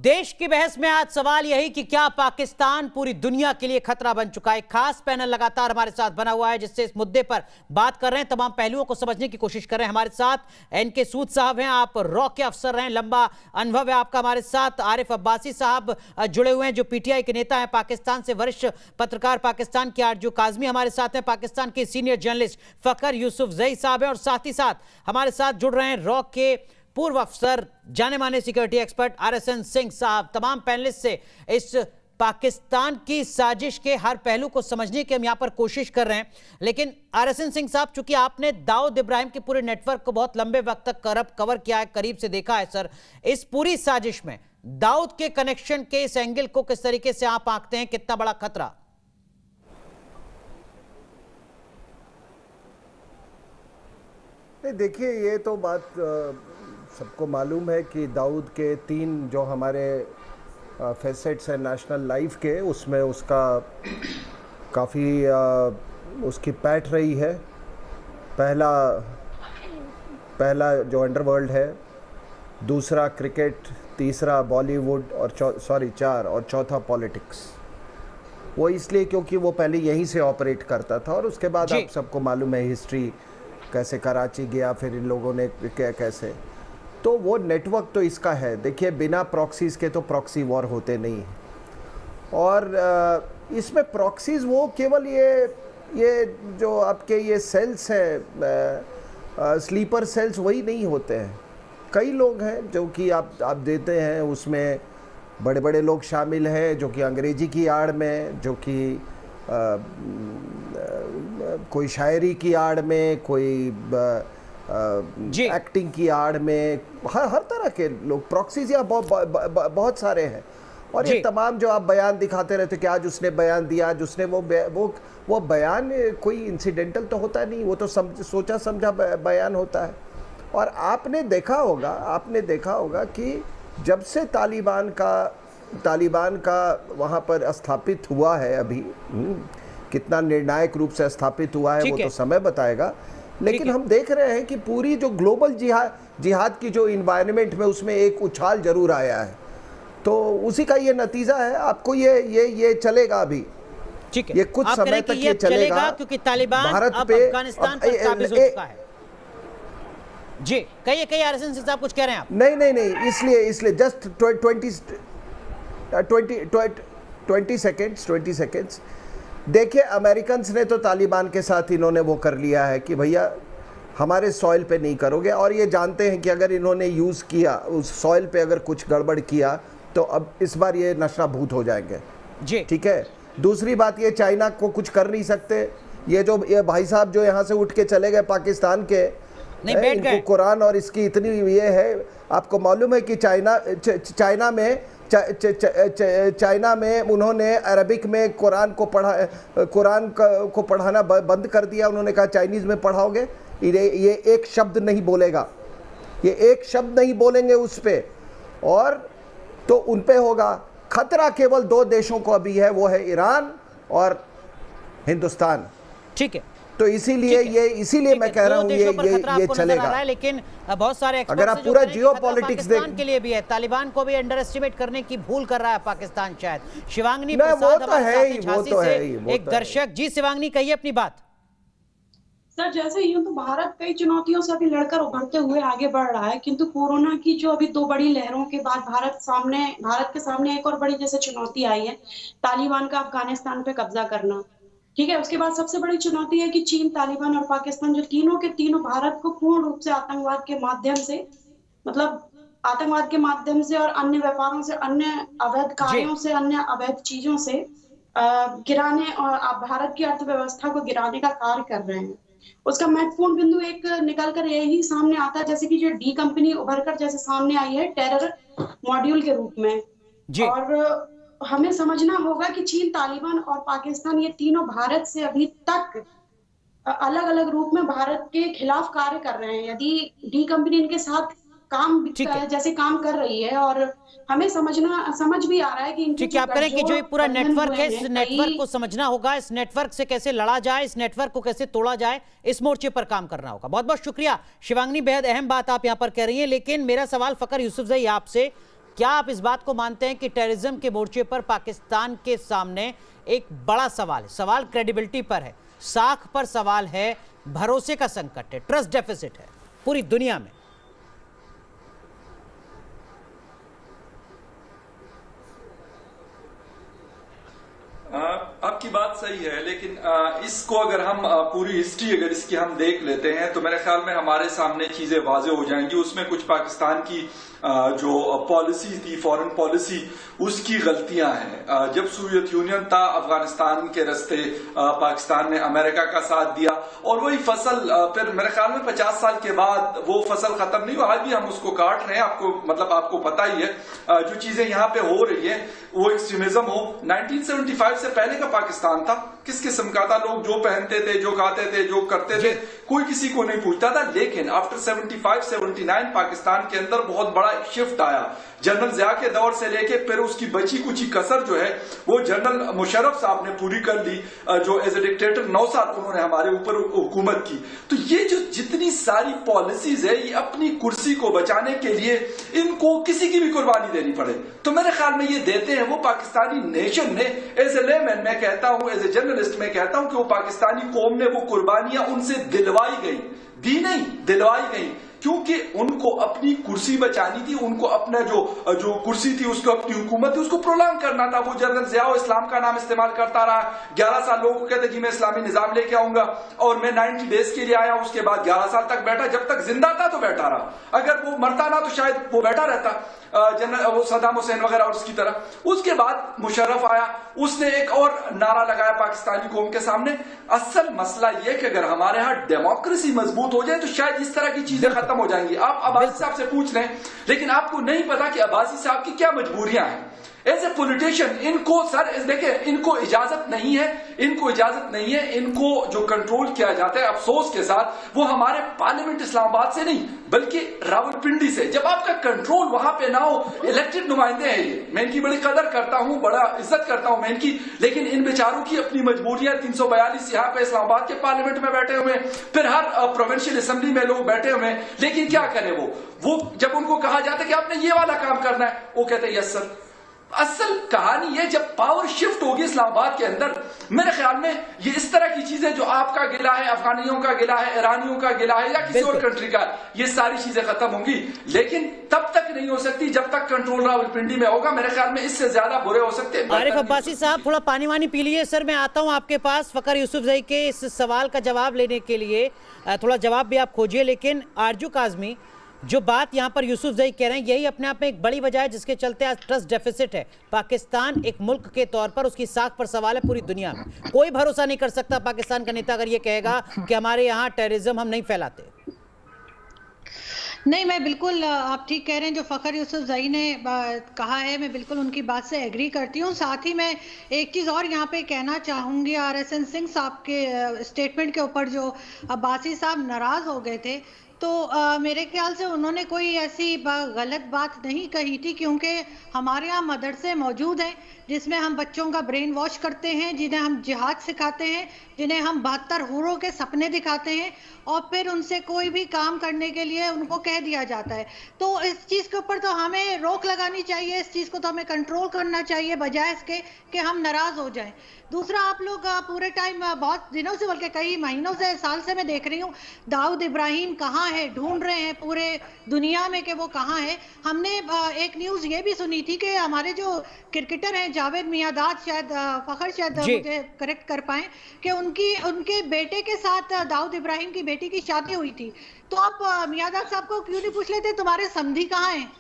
देश की बहस में आज सवाल यही कि क्या पाकिस्तान पूरी दुनिया के लिए खतरा बन चुका है। खास पैनल लगातार हमारे साथ बना हुआ है जिससे इस मुद्दे पर बात कर रहे हैं, तमाम पहलुओं को समझने की कोशिश कर रहे हैं। हमारे साथ एनके सूद साहब हैं, आप रॉ के अफसर हैं, लंबा अनुभव है आपका। हमारे साथ आरिफ अब्बासी साहब जुड़े हुए हैं जो पीटीआई के नेता हैं, पाकिस्तान से वरिष्ठ पत्रकार पाकिस्तान के आरजू काजमी हमारे साथ हैं, पाकिस्तान के सीनियर जर्नलिस्ट फखर यूसुफजई साहब हैं, और साथ ही साथ हमारे साथ जुड़ रहे हैं रॉ के पूर्व अफसर जाने माने सिक्योरिटी एक्सपर्ट RSN सिंह साहब। तमाम पैनलिस्ट से इस पाकिस्तान की साजिश के हर पहलू को समझने की हम यहां पर कोशिश कर रहे हैं। लेकिन RSN सिंह साहब, चूंकि आपने दाऊद इब्राहिम के पूरे नेटवर्क को बहुत लंबे वक्त तक कवर किया है, करीब से देखा है सर, इस पूरी साजिश में दाऊद के कनेक्शन के इस एंगल को किस तरीके से आप आंकते हैं, कितना बड़ा खतरा? देखिए, ये तो बात सबको मालूम है कि दाऊद के 3 जो हमारे फेसेट्स हैं नेशनल लाइफ के, उसमें उसका काफ़ी उसकी पैठ रही है। पहला जो अंडरवर्ल्ड है, दूसरा क्रिकेट, तीसरा बॉलीवुड और 4 और चौथा पॉलिटिक्स। वो इसलिए क्योंकि वो पहले यहीं से ऑपरेट करता था, और उसके बाद आप सबको मालूम है हिस्ट्री, कैसे कराची गया, फिर इन लोगों ने कैसे, तो वो नेटवर्क तो इसका है। देखिए, बिना प्रॉक्सीज़ के तो प्रॉक्सी वॉर होते नहीं हैं, और इसमें प्रॉक्सीज़ वो केवल ये जो आपके ये सेल्स हैं, स्लीपर सेल्स, वही नहीं होते हैं। कई लोग हैं जो कि आप देते हैं, उसमें बड़े बड़े लोग शामिल हैं जो कि अंग्रेजी की आड़ में, जो कि कोई शायरी की आड़ में, कोई एक्टिंग की आड़ में, हर तरह के लोग प्रॉक्सीज या बहुत सारे हैं। और ये तमाम जो आप बयान दिखाते रहते कि आज उसने बयान दिया, आज उसने वो बयान कोई इंसिडेंटल तो होता नहीं, वो तो सोचा समझा बयान होता है। और आपने देखा होगा कि जब से तालिबान का वहाँ पर स्थापित हुआ है, अभी कितना निर्णायक रूप से स्थापित हुआ है वो तो समय बताएगा, लेकिन हम देख रहे हैं कि पूरी जो ग्लोबल जिहाद की जो इन्वायरमेंट में, उसमें एक उछाल जरूर आया है। तो उसी का ये नतीजा है। आपको ये चलेगा अभी, ठीक है, ये कुछ समय तक ये चलेगा क्योंकि तालिबान भारत अब पे अफगानिस्तान पर काबिज हो चुका है। जी कहिए RSN साहब, कुछ कह रहे हैं आप? नहीं, इसलिए जस्ट 20 सेकेंड्स। देखिए, अमेरिकन्स ने तो तालिबान के साथ इन्होंने वो कर लिया है कि भैया हमारे सॉइल पे नहीं करोगे, और ये जानते हैं कि अगर इन्होंने यूज़ किया उस सॉइल पे, अगर कुछ गड़बड़ किया तो अब इस बार ये नशा-भूत हो जाएंगे जी, ठीक है। दूसरी बात, ये चाइना को कुछ कर नहीं सकते। ये भाई साहब जो यहाँ से उठ के चले गए पाकिस्तान के, इनको कुरान और इसकी इतनी ये है। आपको मालूम है कि चाइना में उन्होंने अरबिक में कुरान को पढ़ाना बंद कर दिया। उन्होंने कहा चाइनीज़ में पढ़ाओगे, ये एक शब्द नहीं बोलेगा, ये एक शब्द नहीं बोलेंगे उस पे, और तो उन पे होगा खतरा। केवल 2 देशों को अभी है, वो है ईरान और हिंदुस्तान, ठीक है। तो इसीलिए मैं कह रहा हूँ ये चलेगा। लेकिन बहुत सारे अगर आप पूरा जियो पॉलिटिक्स के लिए भी है, तालिबान को भी अंडर एस्टिमेट करने की भूल कर रहा है पाकिस्तान शायद। शिवांगी प्रसाद एक दर्शक जी, शिवांगी कहिए अपनी बात। सर, जैसे यूं तो भारत कई चुनौतियों से अभी लड़कर उभरते हुए आगे बढ़ रहा है, किंतु कोरोना की जो अभी 2 बड़ी लहरों के बाद भारत के सामने एक और बड़ी जैसे चुनौती आई है, तालिबान का अफगानिस्तान पे कब्जा करना, ठीक है। उसके बाद सबसे बड़ी चुनौती है कि चीन, तालिबान और पाकिस्तान जो तीनों के तीनों भारत को पूर्ण रूप से आतंकवाद के माध्यम से और अन्य व्यापारों से, अन्य अवैध कार्यों से, अन्य अवैध चीजों से गिराने और भारत की अर्थव्यवस्था को गिराने का कार्य कर रहे हैं। उसका महत्वपूर्ण बिंदु एक निकल कर यही सामने आता है, जैसे कि जो डी कंपनी उभरकर जैसे सामने आई है टेरर मॉड्यूल के रूप में। और हमें समझना होगा कि चीन, तालिबान और पाकिस्तान, ये तीनों भारत से अभी तक अलग अलग रूप में भारत के खिलाफ कार्य कर रहे हैं। यदि डी कंपनी इनके साथ जैसे काम कर रही है, और हमें समझ भी आ रहा है कि ठीक है, आप करें कि जो ये पूरा नेटवर्क है, इस नेटवर्क को समझना होगा, इस नेटवर्क से कैसे लड़ा जाए, इस नेटवर्क को कैसे तोड़ा जाए, इस मोर्चे पर काम करना होगा। बहुत बहुत शुक्रिया शिवांगी, बेहद अहम बात आप यहां पर कह रही हैं। लेकिन मेरा सवाल फखर यूसुफजई आपसे, क्या आप इस बात को मानते हैं कि टेररिज्म के मोर्चे पर पाकिस्तान के सामने एक बड़ा सवाल है? सवाल क्रेडिबिलिटी पर है, साख पर सवाल है, भरोसे का संकट है, ट्रस्ट डेफिसिट है पूरी दुनिया में। आपकी बात सही है, लेकिन इसको अगर हम पूरी हिस्ट्री अगर इसकी हम देख लेते हैं तो मेरे ख्याल में हमारे सामने चीजें वाज़ेह हो जाएंगी। उसमें कुछ पाकिस्तान की जो पॉलिसी थी, फॉरेन पॉलिसी, उसकी गलतियां हैं। जब सोवियत यूनियन था, अफगानिस्तान के रास्ते पाकिस्तान ने अमेरिका का साथ दिया और वही फसल फिर मेरे ख्याल में 50 साल के बाद वो फसल खत्म नहीं हुआ, आज भी हम उसको काट रहे हैं। आपको पता ही है जो चीजें यहाँ पे हो रही है, वो एक्सट्रीमिज्म हो। 1975 से पहले का पाकिस्तान था, किस किस्म का था, लोग जो पहनते थे, जो खाते थे, जो करते थे, कोई किसी को नहीं पूछता था। लेकिन आफ्टर 75-79 पाकिस्तान के अंदर बहुत बड़ा शिफ्ट आया। जनरल ज़िया के दौर से लेके फिर उसकी बची कुछ कसर जो है वो जनरल मुशर्रफ साहब ने पूरी कर ली, जो एज ए डिक्टेटर 9 साल उन्होंने हमारे ऊपर हुकूमत की। तो ये जो जितनी सारी पॉलिसीज है, ये अपनी कुर्सी को बचाने के लिए इनको किसी की भी कुर्बानी देनी पड़े तो मेरे ख्याल में ये देते हैं। वो पाकिस्तानी नेशन ने, एज ए लेमैन मैं कहता हूं, एज ए जर्नलिस्ट मैं कहता हूं कि वो पाकिस्तानी कौम ने वो कुर्बानियां उनसे दिलवाई गई, दी नहीं, दिलवाई गई, क्योंकि उनको अपनी कुर्सी बचानी थी, उनको अपना जो कुर्सी थी, उसको अपनी हुकूमत थी, उसको प्रोलॉन्ग करना था। वो जनरल ज़िया इस्लाम का नाम इस्तेमाल करता रहा। 11 साल लोगों को कहते जी मैं इस्लामी निजाम लेके आऊंगा और मैं 90 डेज के लिए आया। उसके बाद 11 साल तक बैठा, जब तक जिंदा था तो बैठा रहा, अगर वो मरता ना तो शायद वो बैठा रहता, जनरल वो सद्दाम हुसैन वगैरह और उसकी तरह। उसके बाद मुशर्रफ आया, उसने एक और नारा लगाया पाकिस्तानी कौम के सामने। असल मसला यह कि अगर हमारे यहाँ डेमोक्रेसी मजबूत हो जाए तो शायद इस तरह की चीजें खत्म हो जाएंगी। आप अब्बासी साहब से पूछ लें, लेकिन आपको नहीं पता कि अब्बासी साहब की क्या मजबूरियां हैं एज ए पॉलिटिशियन। इनको सर देखिए, इनको इजाजत नहीं है, इनको जो कंट्रोल किया जाता है अफसोस के साथ, वो हमारे पार्लियामेंट इस्लामाबाद से नहीं बल्कि रावलपिंडी से। जब आपका कंट्रोल वहां पे ना हो, इलेक्टेड नुमाइंदे हैं ये, मैं इनकी बड़ी कदर करता हूं, बड़ा इज्जत करता हूं मैं इनकी, लेकिन इन बेचारों की अपनी मजबूरियां। 342 यहाँ पे इस्लामाबाद के पार्लियामेंट में बैठे हुए, फिर हर प्रोविंशियल असेंबली में लोग बैठे हुए, लेकिन क्या करें वो जब उनको कहा जाता है कि आपने ये वाला काम करना है, वो कहते हैं यस सर। असल कहानी है जब पावर शिफ्ट होगी इस्लामाबाद के अंदर, मेरे ख्याल में ये इस तरह की चीजें जो आपका गिला है, अफगानियों का गिला है, ईरानियों का गिला है या किसी और कंट्री का, ये सारी चीजें खत्म होंगी। लेकिन तब तक नहीं हो सकती जब तक कंट्रोल रावलपिंडी में होगा। मेरे ख्याल में इससे ज्यादा बुरे हो सकते हैं। आरिफ अब्बासी साहब थोड़ा पानी वानी पी लीजिए। सर मैं आता हूं आपके पास फखर यूसुफजई के इस सवाल का जवाब लेने के लिए, थोड़ा जवाब भी आप खोजिए। लेकिन आरजू काज़मी, जो बात यहाँ पर यूसुफजई कह रहे हैं, यही अपने आप में एक बड़ी वजह है जिसके चलते आज ट्रस्ट डेफिसिट है। पाकिस्तान एक मुल्क के तौर पर उसकी साख पर सवाल है पूरी दुनिया में। कोई भरोसा नहीं कर सकता पाकिस्तान का नेता अगर ये कहेगा कि हमारे यहाँ टेररिज्म हम नहीं फैलाते। नहीं, मैं बिल्कुल, आप ठीक कह रहे हैं। जो फखर यूसुफजई ने कहा है, मैं बिल्कुल उनकी बात से एग्री करती हूँ। साथ ही मैं एक चीज़ और यहाँ पे कहना चाहूँगी, RSN सिंह साहब के स्टेटमेंट के ऊपर जो अब्बासी साहब नाराज़ हो गए थे, तो मेरे ख्याल से उन्होंने कोई ऐसी गलत बात नहीं कही थी, क्योंकि हमारे यहाँ मदरसे मौजूद हैं जिसमें हम बच्चों का ब्रेन वॉश करते हैं, जिन्हें हम जिहाद सिखाते हैं, जिन्हें हम 72 हूरों के सपने दिखाते हैं, और फिर उनसे कोई भी काम करने के लिए उनको कह दिया जाता है। तो इस चीज़ के ऊपर तो हमें रोक लगानी चाहिए, इस चीज़ को तो हमें कंट्रोल करना चाहिए, बजाय इसके कि हम नाराज़ हो जाएं। दूसरा, आप लोग पूरे टाइम, बहुत दिनों से, बल्कि कई महीनों से, साल से मैं देख रही हूँ दाऊद इब्राहिम कहाँ है, ढूंढ रहे हैं पूरे दुनिया में कि वो कहाँ है। हमने एक न्यूज़ ये भी सुनी थी कि हमारे जो क्रिकेटर हैं जावेद मियांदाद, शायद फखर शायद मुझे करेक्ट कर पाए, कि उनके बेटे के साथ दाऊद इब्राहिम की बेटी की शादी हुई थी। तो आप मियांदाद साहब को क्यों नहीं पूछ लेते तुम्हारे समधी कहाँ हैं?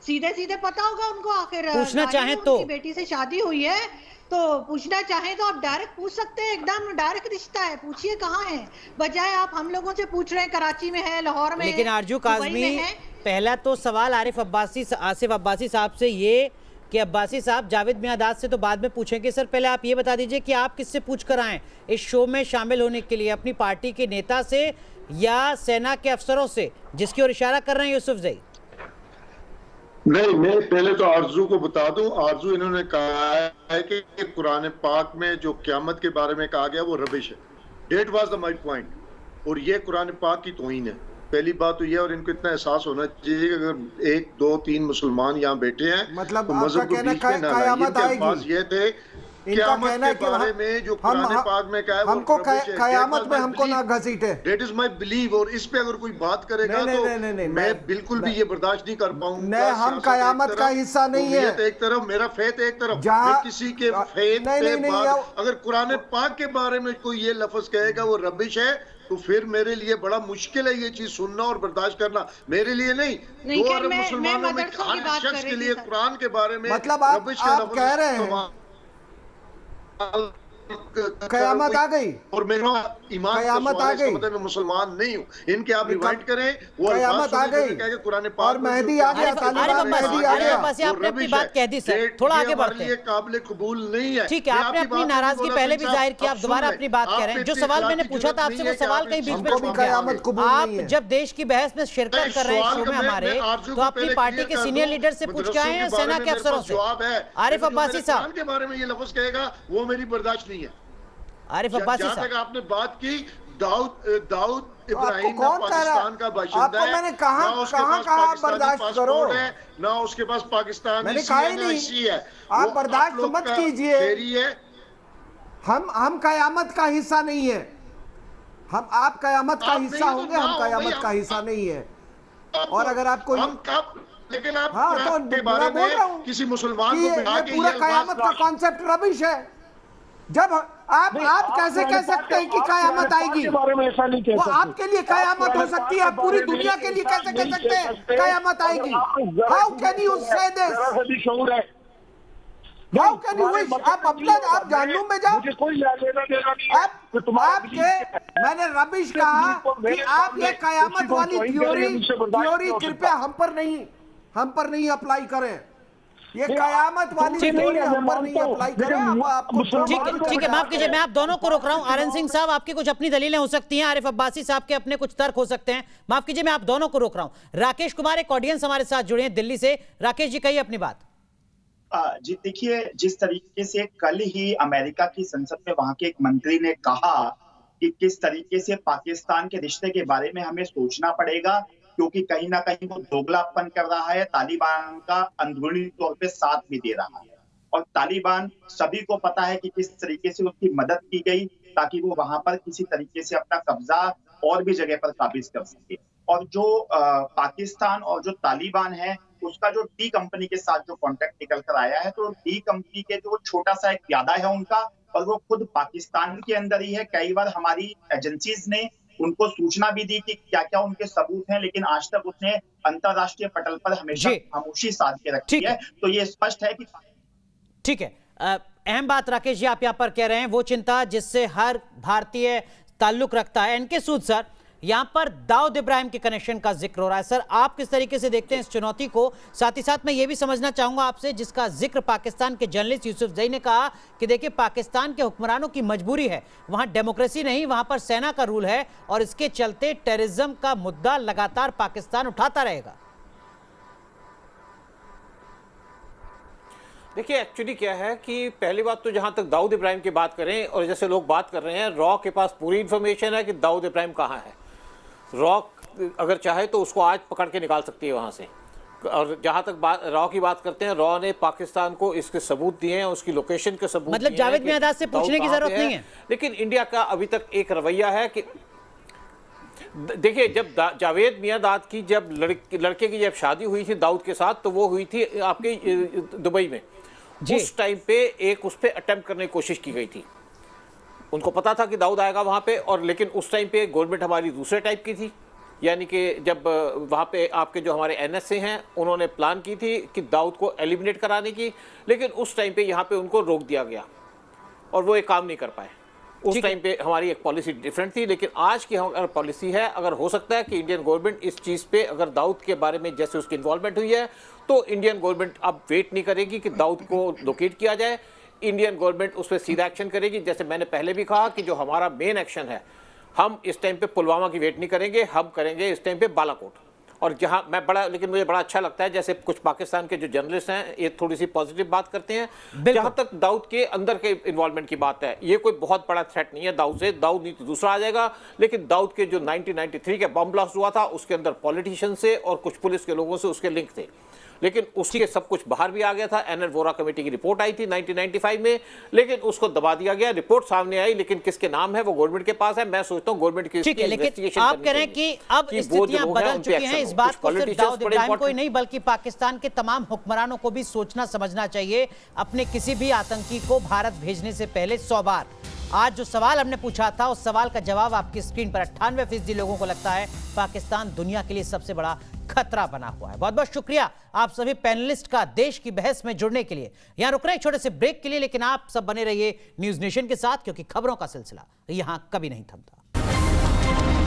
सीधे सीधे पता होगा उनको, आखिर पूछना चाहे तो उनकी बेटी से शादी हुई है, तो पूछना चाहें तो आप डायरेक्ट पूछ सकते हैं, एकदम डायरेक्ट रिश्ता है, पूछिए कहाँ है, बजाय आप हम लोगों से पूछ रहे हैं कराची में है, लाहौर में। लेकिन आरजू काज़मी, पहला तो सवाल आसिफ अब्बासी साहब से ये कि अब्बासी साहब जावेद मियांदाद से तो बाद में पूछेंगे। सर पहले आप ये बता दीजिए कि आप किससे पूछ कर आए इस शो में शामिल होने के लिए, अपनी पार्टी के नेता से या सेना के अफसरों से, जिसकी ओर इशारा कर रहे हैं यूसुफजई? नहीं, मैं पहले तो आरजू को बता दूं, आरजू इन्होंने कहा है कि कुरान पाक में जो क़यामत के बारे में कहा गया वो रबिश है। That was the my point, और ये कुरान पाक की तौहीन है। पहली बात तो ये, और इनको इतना एहसास होना चाहिए कि अगर 1, 2, 3 मुसलमान यहाँ बैठे हैं मतलब तो आपका मजहब को कहना बीच में ना लाइए। कयामत इनके अल्फाज आएगी। ये थे क़यामत कहना है के कि बारे में जो कुरान पाक में कहा है, हमको कयामत में हमको ना घसीटे। That is my belief। और इस पे अगर कोई बात करेगा तो मैं बिल्कुल भी ये बर्दाश्त नहीं कर पाऊंगा। नहीं, हम कयामत का हिस्सा नहीं है। एक तरफ मेरा फेथ, एक तरफ जहाँ मैं किसी के फेथ पे बात, अगर कुरान पाक के बारे में कोई ये लफ्ज कहेगा वो रबिश है, तो फिर मेरे लिए बड़ा मुश्किल है ये चीज सुनना और बर्दाश्त करना। मेरे लिए नहीं 2 अरब मुसलमानों में हर शख्स के लिए कुरान के बारे में मतलब आप कह रहे हैं कयामत आ गई और मेरा ईमान कयामत आ गई, मतलब मैं मुसलमान नहीं हूँ। इनके आप रिवाइंड करें, वो कयामत आ गई कुरान और मेहदी आ गया, तालिबान मेहदी आ गया। आपने अपनी बात कह दी सर, थोड़ा आगे बढ़ते हैं। काबिल कबूल नहीं है। ठीक है, आपने अपनी नाराजगी पहले भी जाहिर की, आप दोबारा अपनी बात कह रहे हैं। जो सवाल मैंने पूछा था आपसे, वो सवाल कहीं बीच में छूट गया। आप जब देश की बहस में शिरकत कर रहे हैं शो में हमारे, तो अपनी पार्टी के सीनियर लीडर से पूछ के आए हैं, सेना के अफसरों से। आरिफ अब्बासी साहब के बारे में ये लफ्ज कहेगा वो मेरी बर्दाश्त नहीं है। आरिफ अब्बासी जहाँ साहब, तक आपने बात की दाऊद इब्राहिम कौन पाकिस्तान का बाशिंदा है, मैंने कहा बर्दाश्त करो, ना उसके पास पाकिस्तान मैंने कहा ही नहीं है। आप बर्दाश्त मत कीजिए। हम कयामत का हिस्सा नहीं है। आप कयामत का हिस्सा होंगे, हम कयामत का हिस्सा नहीं है। और अगर आपको लेकिन आप तो के बारे बोल रहा हूँ किसी मुसलमान को बिठा के पूरा कयामत का कॉन्सेप्ट रबिश है। जब आप कैसे कह सकते हैं कि कयामत आएगी? वो आपके लिए कयामत हो सकती है, पूरी दुनिया के लिए कैसे कह सकते हैं कयामत आएगी? हाउ कैन यू से this? How can you wish? आप जानू में जाओ। आपके मैंने रबिश कहा कि आप ये कयामत वाली थ्योरी कृपया हम पर नहीं अप्लाई करें। ये कयामत वाली थ्योरी हम पर नहीं अप्लाई करें। ठीक है, माफ कीजिए, मैं आप दोनों को रोक रहा हूं। आरएन सिंह साहब, आपकी कुछ अपनी दलीलें हो सकती हैं, आरिफ अब्बासी साहब के अपने कुछ तर्क हो सकते हैं। माफ कीजिए, मैं आप दोनों को रोक रहा हूं। राकेश कुमार, एक ऑडियंस हमारे साथ जुड़े हैं दिल्ली से। राकेश जी, कहिए अपनी बात। जी देखिए, जिस तरीके से कल ही अमेरिका की संसद में वहां के एक मंत्री ने कहा कि किस तरीके से पाकिस्तान के रिश्ते के बारे में हमें सोचना पड़ेगा, क्योंकि कहीं ना कहीं वो दोगलापन कर रहा है, तालिबान का अंदरूनी तौर पे साथ भी दे रहा है। और तालिबान सभी को पता है कि किस तरीके से उसकी मदद की गई ताकि वो वहां पर किसी तरीके से अपना कब्जा और भी जगह पर काबिज कर सके। और जो पाकिस्तान और जो तालिबान है, उसका जो डी कंपनी के साथ जो कॉन्ट्रैक्ट निकल कर आया है, तो डी कंपनी के जो छोटा सा एक प्यादा है उनका, और वो खुद पाकिस्तान के अंदर ही है। कई बार हमारी एजेंसीज ने उनको सूचना भी दी कि क्या क्या उनके सबूत हैं, लेकिन आज तक उसने अंतरराष्ट्रीय पटल पर हमेशा खामोशी साध के रखी है। तो ये स्पष्ट है कि ठीक है। अहम बात राकेश जी आप यहां पर कह रहे हैं, वो चिंता जिससे हर भारतीय ताल्लुक रखता है। एनके सूद सर, यहां पर दाऊद इब्राहिम के कनेक्शन का जिक्र हो रहा है। सर, आप किस तरीके से देखते हैं इस चुनौती को? साथ ही साथ मैं ये भी समझना चाहूंगा आपसे, जिसका जिक्र पाकिस्तान के जर्नलिस्ट यूसुफ जई ने कहा कि देखिए, पाकिस्तान के हुक्मरानों की मजबूरी है, वहां डेमोक्रेसी नहीं, वहां पर सेना का रूल है, और इसके चलते टेररिज्म का मुद्दा लगातार पाकिस्तान उठाता रहेगा। देखिए, एक्चुअली क्या है कि पहली बात तो जहां तक दाऊद इब्राहिम की बात करें, और जैसे लोग बात कर रहे हैं, रॉ के पास पूरी इंफॉर्मेशन है कि दाऊद इब्राहिम कहाँ है। रॉ अगर चाहे तो उसको आज पकड़ के निकाल सकती है वहाँ से। और जहाँ तक रॉ की बात करते हैं, रॉ ने पाकिस्तान को इसके सबूत दिए हैं, उसकी लोकेशन के सबूत, मतलब जावेद मियादाद से पूछने की जरूरत नहीं है। लेकिन इंडिया का अभी तक एक रवैया है कि देखिए, जब जावेद मियादाद की जब लड़के की जब शादी हुई थी दाऊद के साथ, तो वो हुई थी आपके दुबई में। उस टाइम पे एक उस पर अटेम्प्ट करने की कोशिश की गई थी। उनको पता था कि दाऊद आएगा वहाँ पे, और लेकिन उस टाइम पे गवर्नमेंट हमारी दूसरे टाइप की थी, यानी कि जब वहाँ पे आपके जो हमारे NSA हैं, उन्होंने प्लान की थी कि दाऊद को एलिमिनेट कराने की, लेकिन उस टाइम पे यहाँ पे उनको रोक दिया गया और वो एक काम नहीं कर पाए। उस टाइम पे हमारी एक पॉलिसी डिफरेंट थी, लेकिन आज की हमारी पॉलिसी है, अगर हो सकता है कि इंडियन गवर्नमेंट इस चीज़ पे, अगर दाऊद के बारे में जैसे उसकी इन्वॉल्वमेंट हुई है, तो इंडियन गवर्नमेंट अब वेट नहीं करेगी कि दाऊद को लोकेट किया जाए। इंडियन गवर्नमेंट उस पर सीधा एक्शन करेगी। जैसे मैंने पहले भी कहा कि जो हमारा मेन एक्शन है, हम इस टाइम पे पुलवामा की वेट नहीं करेंगे, हम करेंगे इस टाइम पे बालाकोट। और जहां मैं बड़ा, लेकिन मुझे बड़ा अच्छा लगता है जैसे कुछ पाकिस्तान के जो जर्नलिस्ट हैं ये थोड़ी सी पॉजिटिव बात करते हैं। जहां तक दाऊद के अंदर के इन्वॉल्वमेंट की बात है, ये कोई बहुत बड़ा थ्रेट नहीं है दाऊद से, दाऊद नहीं तो दूसरा आ जाएगा। लेकिन दाऊद के जो 1993 के बम ब्लास्ट हुआ था उसके अंदर पॉलिटिशियन से और कुछ पुलिस के लोगों से उसके लिंक थे, लेकिन उसके सब कुछ बाहर भी आ गया था। एनएल वोरा कमेटी की रिपोर्ट आई थी 1995 में, लेकिन उसको दबा दिया गया। रिपोर्ट सामने आई, लेकिन किसके नाम है वो गवर्नमेंट के पास है। मैं सोचता हूं गवर्नमेंट की ठीक है, लेकिन आप कह रहे हैं कि अब स्थितियां बदल चुकी हैं। इस बात को सिर्फ दाऊद इब्राहिम को ही नहीं बल्कि पाकिस्तान के तमाम हुक्मरानों को भी सोचना समझना चाहिए अपने किसी भी आतंकी को भारत भेजने से पहले 100 बार। आज जो सवाल हमने पूछा था उस सवाल का जवाब आपकी स्क्रीन पर 98% लोगों को लगता है पाकिस्तान दुनिया के लिए सबसे बड़ा खतरा बना हुआ है। बहुत बहुत शुक्रिया आप सभी पैनलिस्ट का देश की बहस में जुड़ने के लिए। यहां रुक रहे हैं छोटे से ब्रेक के लिए, लेकिन आप सब बने रहिए न्यूज नेशन के साथ क्योंकि खबरों का सिलसिला यहां कभी नहीं थमता।